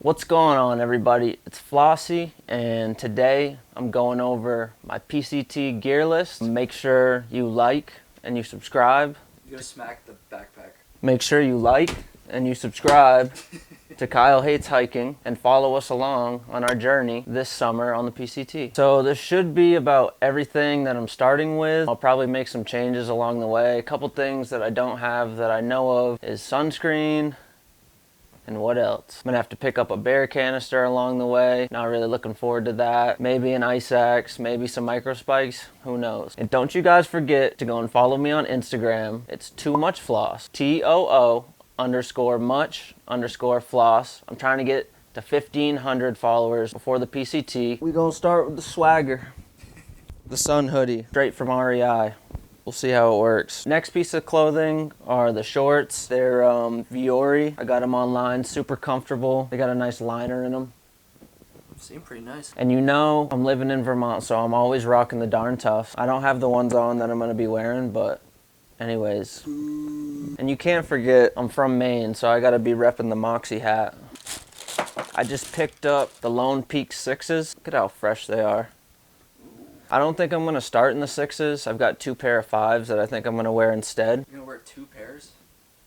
What's going on, everybody? It's Flossy, and today I'm going over my PCT gear list. Make sure you like and you subscribe. You're gonna smack the backpack. Make sure you like and you subscribe to Kyle Hates Hiking and follow us along on our journey this summer on the PCT. So this should be about everything that I'm starting with. I'll probably make some changes along the way. A couple things that I don't have that I know of is sunscreen. And what else? I'm gonna have to pick up a bear canister along the way. Not really looking forward to that. Maybe an ice axe, maybe some micro spikes, who knows. And don't you guys forget to go and follow me on Instagram. It's Too Much Floss, TOO_much_floss. I'm trying to get to 1,500 followers before the PCT. We gonna start with the swagger. The sun hoodie, straight from REI. We'll see how it works. Next piece of clothing are the shorts. They're Viore. I got them online, super comfortable. They got a nice liner in them. Seem pretty nice. And you know, I'm living in Vermont, so I'm always rocking the darn toughs. I don't have the ones on that I'm gonna be wearing, but anyways. And you can't forget, I'm from Maine, so I gotta be repping the Moxie hat. I just picked up the Lone Peak 6s. Look at how fresh they are. I don't think I'm going to start in the 6s. I've got 2 pair of 5s that I think I'm going to wear instead. You're going to wear 2 pairs?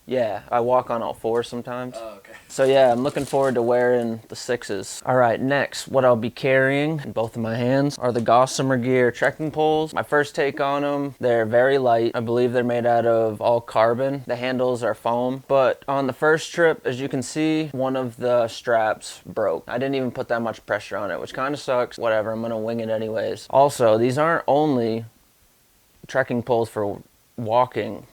Yeah, I walk on all 4 sometimes. Oh, okay. So yeah, I'm looking forward to wearing the 6s. All right, next, what I'll be carrying in both of my hands are the Gossamer Gear trekking poles. My first take on them, they're very light. I believe they're made out of all carbon. The handles are foam. But on the first trip, as you can see, one of the straps broke. I didn't even put that much pressure on it, which kind of sucks. Whatever, I'm gonna wing it anyways. Also, these aren't only trekking poles for walking.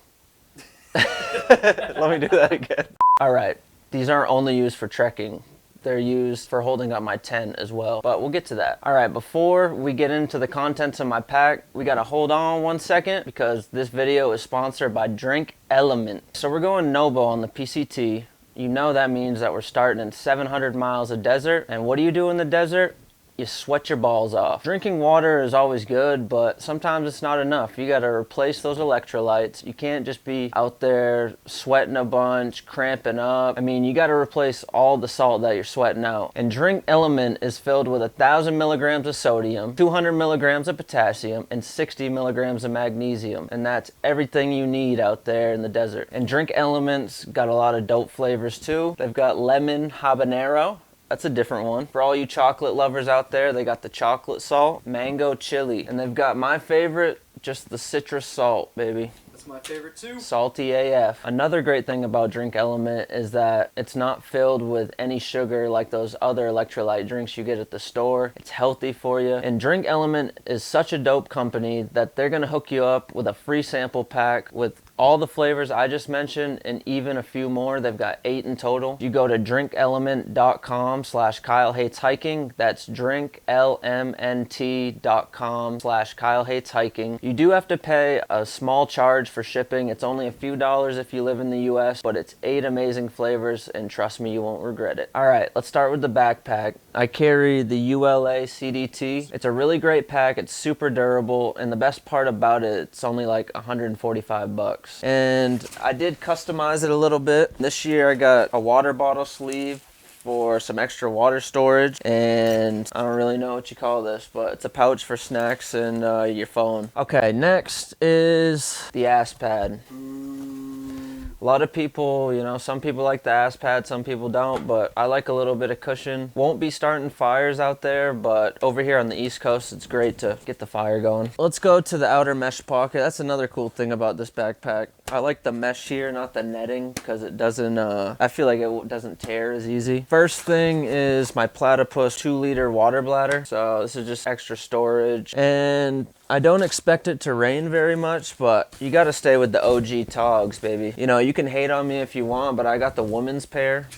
Let me do that again. All right, these aren't only used for trekking. They're used for holding up my tent as well, but we'll get to that. All right, before we get into the contents of my pack, we gotta hold on 1 second because this video is sponsored by Drink Element. So we're going Nobo on the PCT. You know that means that we're starting in 700 miles of desert, and what do you do in the desert? You sweat your balls off. Drinking water is always good, but sometimes it's not enough. You gotta replace those electrolytes. You can't just be out there sweating a bunch, cramping up. I mean, you gotta replace all the salt that you're sweating out. And Drink Element is filled with 1,000 milligrams of sodium, 200 milligrams of potassium, and 60 milligrams of magnesium. And that's everything you need out there in the desert. And Drink Element's got a lot of dope flavors too. They've got lemon habanero. That's a different one. For all you chocolate lovers out there, they got the chocolate salt, mango chili, and they've got my favorite, just the citrus salt, baby. That's my favorite too. Salty AF. Another great thing about Drink Element is that it's not filled with any sugar like those other electrolyte drinks you get at the store. It's healthy for you. And Drink Element is such a dope company that they're gonna hook you up with a free sample pack with all the flavors I just mentioned and even a few more. They've got 8 in total. You go to drinkelement.com/KyleHatesHiking. That's drinklmnt.com/KyleHatesHiking. You do have to pay a small charge for shipping. It's only a few dollars if you live in the US, but it's 8 amazing flavors, and trust me, you won't regret it. All right, let's start with the backpack. I carry the ULA CDT. It's a really great pack. It's super durable, and the best part about it, it's only like 145 bucks. And I did customize it a little bit. This year I got a water bottle sleeve for some extra water storage, and I don't really know what you call this, but it's a pouch for snacks and your phone. Okay, next is the ass pad. A lot of people, you know, some people like the ass pad, some people don't, but I like a little bit of cushion. Won't be starting fires out there, but over here on the East Coast, it's great to get the fire going. Let's go to the outer mesh pocket. That's another cool thing about this backpack. I like the mesh here, not the netting, because it doesn't, I feel like it doesn't tear as easy. First thing is my Platypus 2-liter water bladder. So this is just extra storage. And I don't expect it to rain very much, but you gotta stay with the OG Togs, baby. You know, you can hate on me if you want, but I got the woman's pair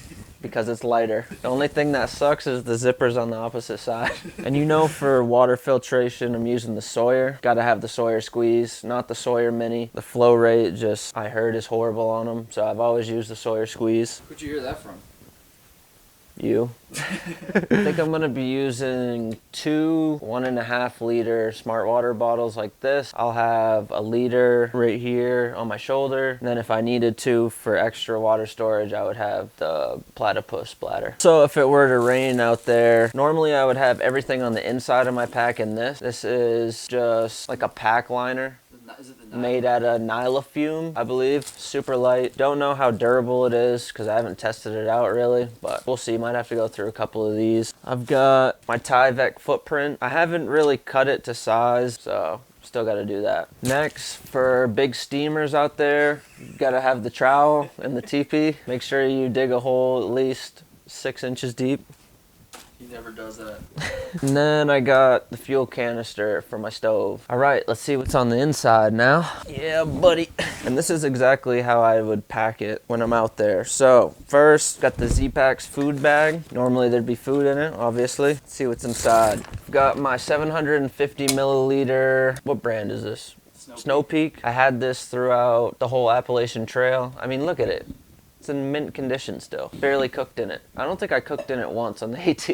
because it's lighter. The only thing that sucks is the zippers on the opposite side. And you know, for water filtration, I'm using the Sawyer. Gotta have the Sawyer Squeeze, not the Sawyer Mini. The flow rate just, I heard, is horrible on them, so I've always used the Sawyer Squeeze. Where'd you hear that from? You. I think I'm gonna be using 2 1.5 liter smart water bottles like this. I'll have a liter right here on my shoulder. And then if I needed to for extra water storage, I would have the Platypus bladder. So if it were to rain out there, normally I would have everything on the inside of my pack in this. This is just like a pack liner. Is it the Made out of Nylofume, I believe. Super light. Don't know how durable it is because I haven't tested it out really, but we'll see. Might have to go through a couple of these. I've got my Tyvek footprint. I haven't really cut it to size, so still got to do that. Next, for big steamers out there, you got to have the trowel and the teepee. Make sure you dig a hole at least 6 inches deep. He never does that. And then I got the fuel canister for my stove. All right, let's see what's on the inside now. Yeah, buddy. And this is exactly how I would pack it when I'm out there. So first, got the ZPacks food bag. Normally there'd be food in it, obviously. Let's see what's inside. Got my 750 milliliter, what brand is this? Snow Peak. I had this throughout the whole Appalachian Trail. I mean, look at it. It's in mint condition still. Barely cooked in it. I don't think I cooked in it once on the AT.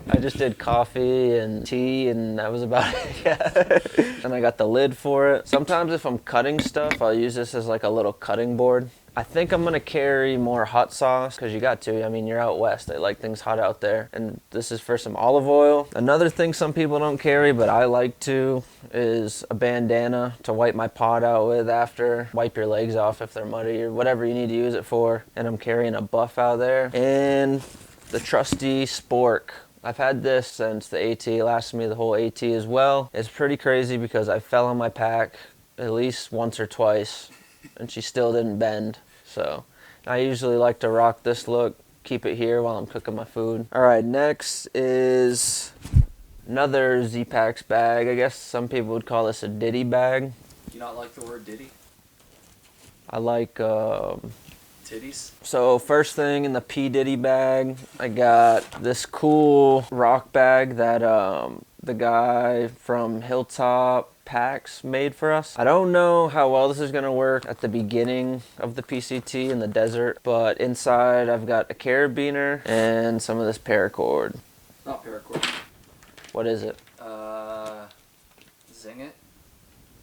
I just did coffee and tea and that was about it. Yeah. And I got the lid for it. Sometimes if I'm cutting stuff, I'll use this as like a little cutting board. I think I'm gonna carry more hot sauce because you got to. I mean, you're out west. They like things hot out there. And this is for some olive oil. Another thing some people don't carry, but I like to, is a bandana to wipe my pot out with after. Wipe your legs off if they're muddy or whatever you need to use it for. And I'm carrying a buff out there. And the trusty spork. I've had this since the AT. It lasted me the whole AT as well. It's pretty crazy because I fell on my pack at least once or twice and she still didn't bend. So I usually like to rock this look, keep it here while I'm cooking my food. All right, next is another ZPacks bag. I guess some people would call this a Diddy bag. Do you not like the word Diddy? I like Titties? So first thing in the P Diddy bag, I got this cool rock bag that the guy from Hilltop Packs made for us. I don't know how well this is gonna work at the beginning of the PCT in the desert, but inside I've got a carabiner and some of this paracord. Not paracord. What is it? Zing it.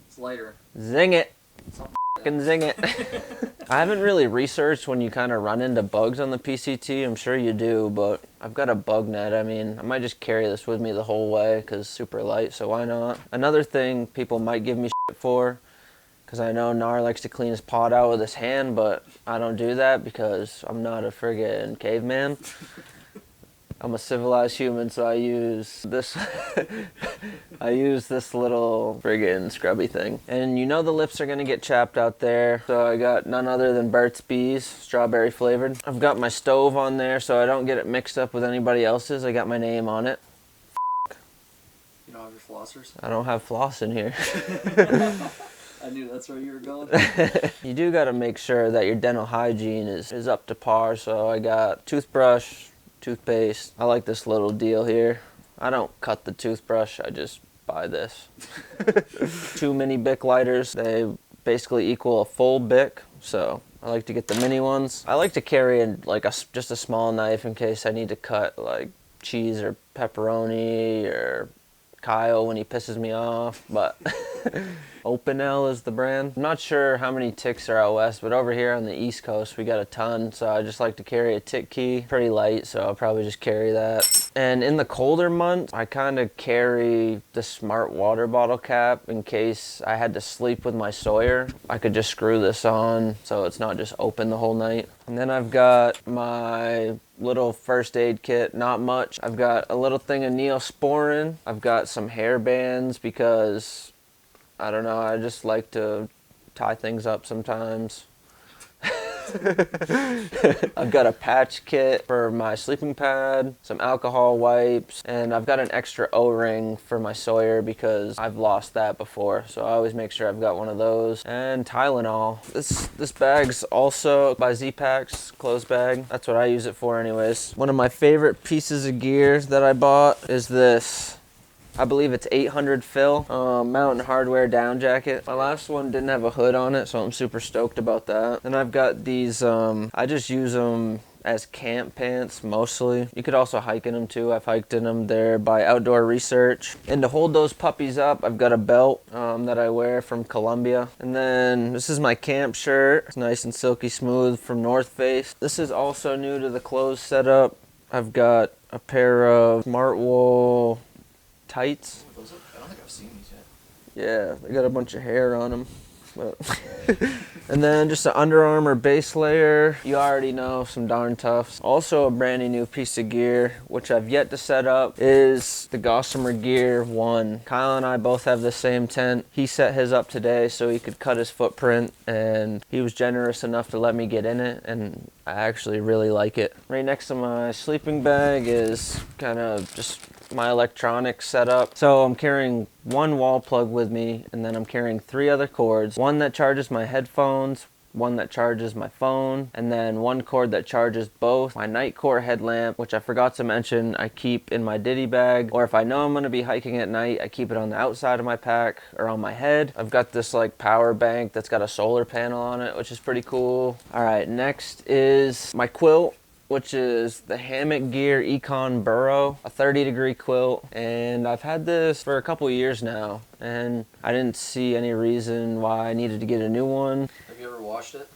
It's lighter. Zing it. Something Fucking zing it. I haven't really researched when you kind of run into bugs on the PCT. I'm sure you do, but I've got a bug net. I mean, I might just carry this with me the whole way because it's super light, so why not? Another thing people might give me shit for, because I know Nar likes to clean his pot out with his hand, but I don't do that because I'm not a friggin' caveman. I'm a civilized human, so I use this I use this little friggin' scrubby thing. And you know the lips are gonna get chapped out there, so I got none other than Burt's Bees, strawberry flavored. I've got my stove on there so I don't get it mixed up with anybody else's. I got my name on it. You don't have your flossers? I don't have floss in here. I knew that's where you were going. You do gotta make sure that your dental hygiene is up to par, so I got toothbrush, toothpaste. I like this little deal here. I don't cut the toothbrush, I just buy this. 2 mini Bic lighters. They basically equal a full Bic, so I like to get the mini ones. I like to carry like just a small knife in case I need to cut like cheese or pepperoni or Kyle when he pisses me off, but Opinel is the brand. I'm not sure how many ticks are out west, but over here on the East Coast we got a ton, so I just like to carry a tick key. Pretty light, so I'll probably just carry that. And in the colder months, I kind of carry the smart water bottle cap in case I had to sleep with my Sawyer. I could just screw this on so it's not just open the whole night. And then I've got my little first aid kit, not much. I've got a little thing of Neosporin. I've got some hair bands because, I don't know, I just like to tie things up sometimes. I've got a patch kit for my sleeping pad, some alcohol wipes, and I've got an extra O-ring for my Sawyer because I've lost that before, so I always make sure I've got one of those. And Tylenol. This bag's also by ZPacks, clothes bag. That's what I use it for anyways. One of my favorite pieces of gear that I bought is this. I believe it's 800 fill mountain hardware down jacket. My last one didn't have a hood on it, so I'm super stoked about that. And I've got these, I just use them as camp pants mostly. You could also hike in them too. I've hiked in them there by Outdoor Research. And to hold those puppies up, I've got a belt that I wear from Columbia. And then this is my camp shirt. It's nice and silky smooth from Northface. This is also new to the clothes setup. I've got a pair of Smartwool tights. I don't think I've seen these yet. Yeah, they got a bunch of hair on them. But and then just an Underarmour base layer. You already know, some darn toughs. Also a brand new piece of gear, which I've yet to set up, is the Gossamer Gear 1. Kyle and I both have the same tent. He set his up today so he could cut his footprint, and he was generous enough to let me get in it, and I actually really like it. Right next to my sleeping bag is kind of just my electronics setup. So I'm carrying one wall plug with me, and then I'm carrying 3 other cords. One that charges my headphones, one that charges my phone, and then one cord that charges both. My Nitecore headlamp, which I forgot to mention, I keep in my ditty bag, or if I know I'm gonna be hiking at night, I keep it on the outside of my pack or on my head. I've got this like power bank that's got a solar panel on it, which is pretty cool. All right, next is my quilt, which is the Hammock Gear Econ Burrow, a 30-degree quilt. And I've had this for a couple years now, and I didn't see any reason why I needed to get a new one. Have you ever washed it?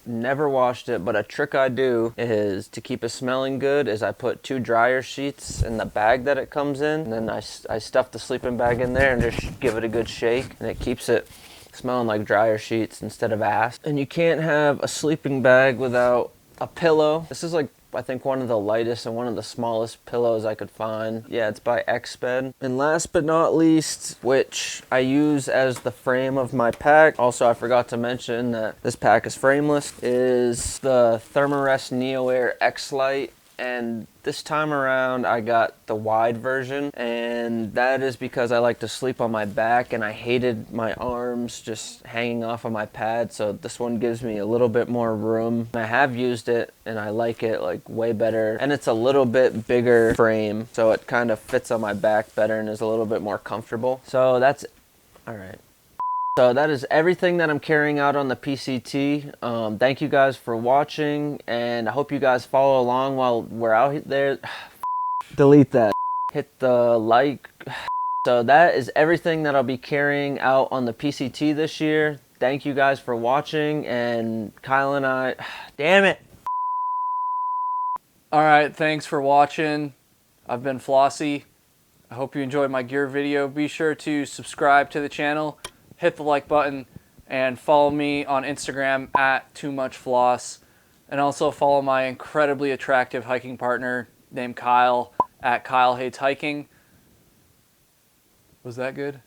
Never washed it, but a trick I do is to keep it smelling good is I put 2 dryer sheets in the bag that it comes in, and then I stuff the sleeping bag in there and just give it a good shake, and it keeps it smelling like dryer sheets instead of ass. And you can't have a sleeping bag without a pillow. This is like, I think, one of the lightest and one of the smallest pillows I could find. Yeah, it's by Exped. And last but not least, which I use as the frame of my pack, also I forgot to mention that this pack is frameless, is the Thermarest Neo Air X Lite. And this time around I got the wide version, and that is because I like to sleep on my back and I hated my arms just hanging off of my pad, so this one gives me a little bit more room. I have used it and I like it like way better, and it's a little bit bigger frame, so it kind of fits on my back better and is a little bit more comfortable. So that's all right. So that is everything that I'm carrying out on the PCT. Thank you guys for watching, and I hope you guys follow along while we're out there. Delete that. Hit the like. So that is everything that I'll be carrying out on the PCT this year. Thank you guys for watching, and Kyle and I, damn it. All right, thanks for watching. I've been Flossy. I hope you enjoyed my gear video. Be sure to subscribe to the channel, hit the like button, and follow me on Instagram at TooMuchFloss. And also follow my incredibly attractive hiking partner named Kyle at Kyle Hates Hiking. Was that good?